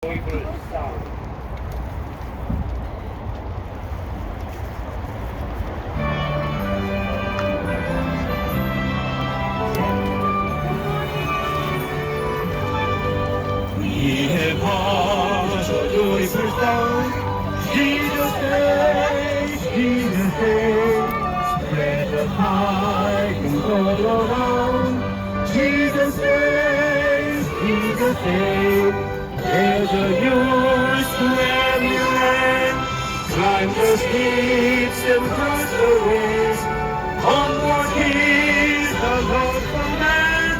joyful sound. We have heard a joyful sound. Jesus saves, Jesus saves. Spread the tidings all around. Jesus saves, Jesus saves. There's a news to every land. Climb the steeps and cross the ways. Onward is the gospel man.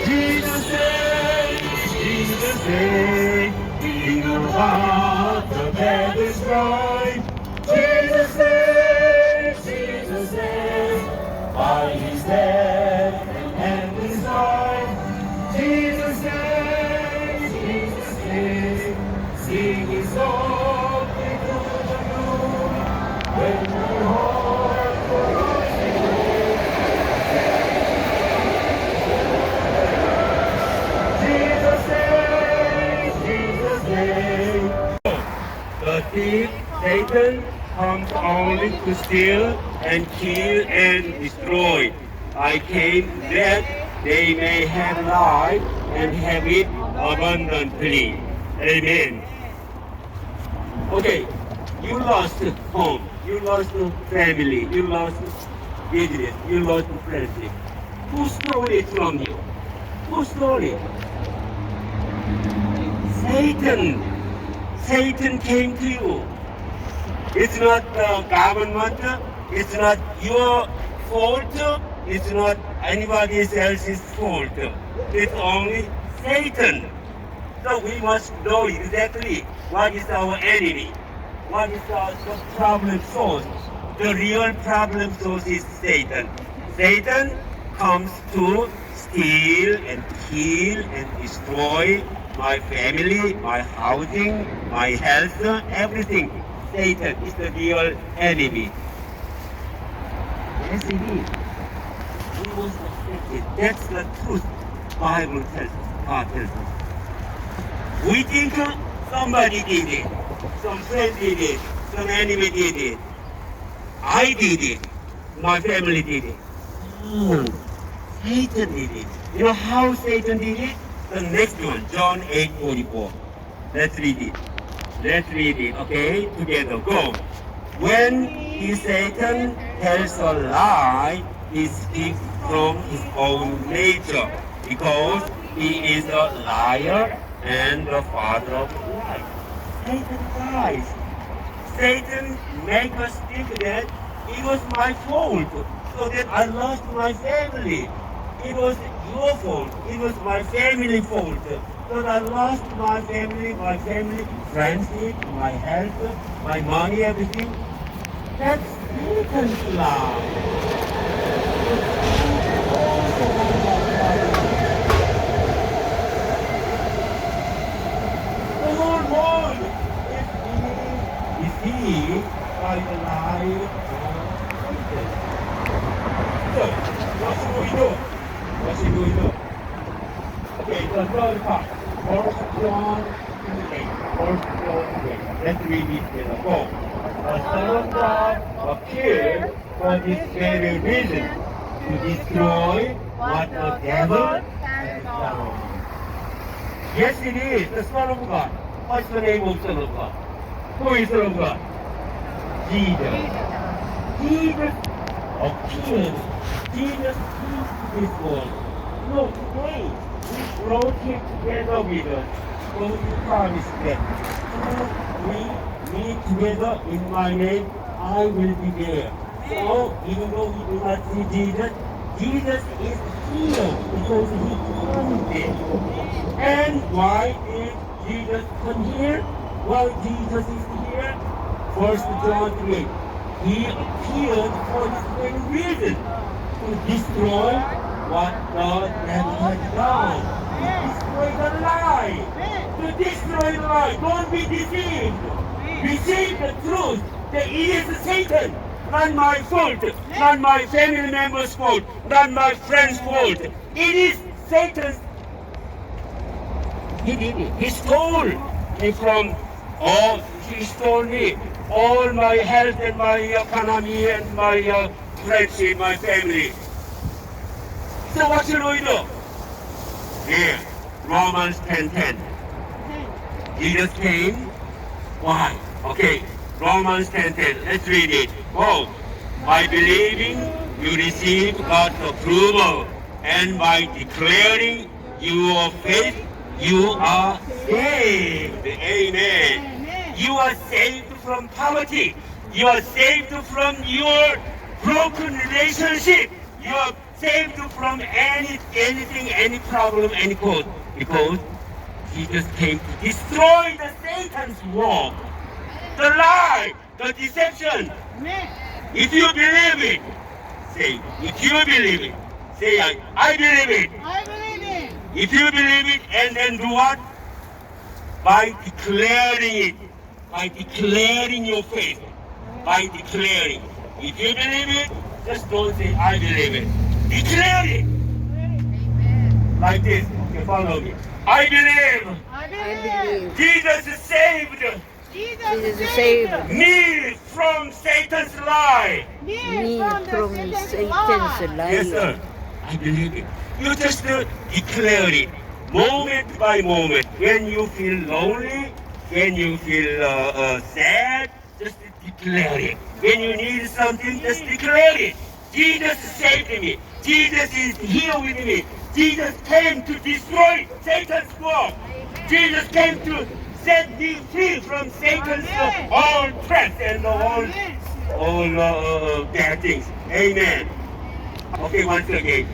Jesus saves, Jesus saves. In our heart the bed is right. Jesus saves, Jesus saves. By his death and his life. Jesus saves, Jesus saves. Sing his song into the moon. When my heart Jesus saves, Jesus saves. The thief, Satan, comes only to steal and kill and destroy. I came that they may have life and have it abundantly. Amen. Okay, you lost home, you lost family, you lost business, you lost friendship. Who stole it from you? Who stole it? Satan. Satan came to you. It's not the government, it's not your fault, it's not anybody else's fault. It's only Satan. So we must know exactly what is our enemy, what is our problem source. The real problem source is Satan. Satan comes to steal and kill and destroy my family, my housing, my health, everything. Satan is the real enemy. Yes, it is. We must accept it. That's the truth. Bible tells us. God tells us. We think somebody did it, some friend did it, some enemy did it. I did it, my family did it. No, Satan did it. You know how Satan did it? The next one, John 8:44. Let's read it. Let's read it, okay? Together, go. When he, Satan, tells a lie, he speaks from his own nature, because he is a liar and the father of lies. Satan lies. Satan makes us think that it was my fault, so that I lost my family. It was your fault. It was my family fault. So that I lost my family, friendship, my health, my money, everything. That's Satan's lie. The whole world is deceived by the lie of Satan. So, what should we do? What should we do? Okay, the third part. First John 8. First John 8. Let's read it together. Go. The Son of God appeared for this very reason, to destroy what the devil has done. Yes, it is the Son of God. What's the name of Son of God? Who is Son of God? Jesus. Jesus appeared. Jesus came to this world. No, today we brought him together with us. So he promised that we meet together in my name, I will be there. So even though we do not see Jesus, Jesus is here because he came there. And why did Jesus come here? Well, Jesus is here. First John 3. He appeared for this very reason, to destroy what God had done. To destroy the lie. To destroy the lie. Don't be deceived. Receive the truth that it is Satan, not my fault, not my family member's fault, not my friend's fault. It is Satan's. He did it. He stole. me from all, he stole me all my health and my economy and my friendship, my family. So what should we do? Here, Romans 10:10. Jesus came. Why? Okay, Romans 10:10. Let's read it. Oh, by believing you receive God's approval, and by declaring your faith, you are saved. Amen. You are saved from poverty. You are saved from your broken relationship. You are saved from anything, any problem, any cause. Because Jesus came to destroy the Satan's work, the lie, the deception. If you believe it, say, if you believe it, say, I believe it. I believe it. If you believe it, and then do what? By declaring it, by declaring your faith, by declaring. If you believe it, just don't say, I believe it. Declare it. Like this. Okay, follow me. I believe I I believe. believe Jesus saved Jesus saved me from Satan's lie. me from from Satan's Satan's lie. lie. Yes, sir. I believe it. You just declare it, moment by moment. When you feel lonely, when you feel sad, just declare it. When you need something, just declare it. Jesus saved me. Jesus is here with me. Jesus came to destroy Satan's work. Jesus came to set me free from Satan's all traps and all bad things. Amen. Okay, once again.